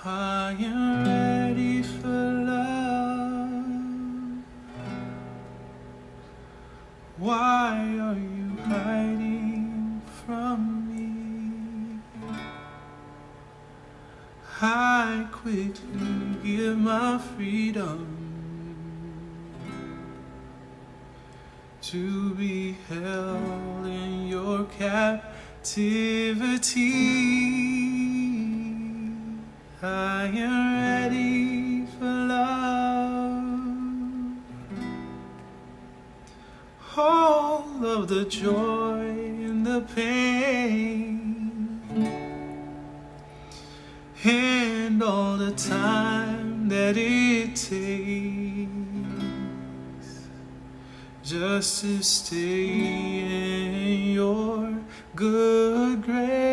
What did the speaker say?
I am ready for love. Why are you hiding from me? I quickly give my freedom to be held in your captivity. I am ready for love. All of the joy and the pain, and all the time that it takes just to stay in your good grace.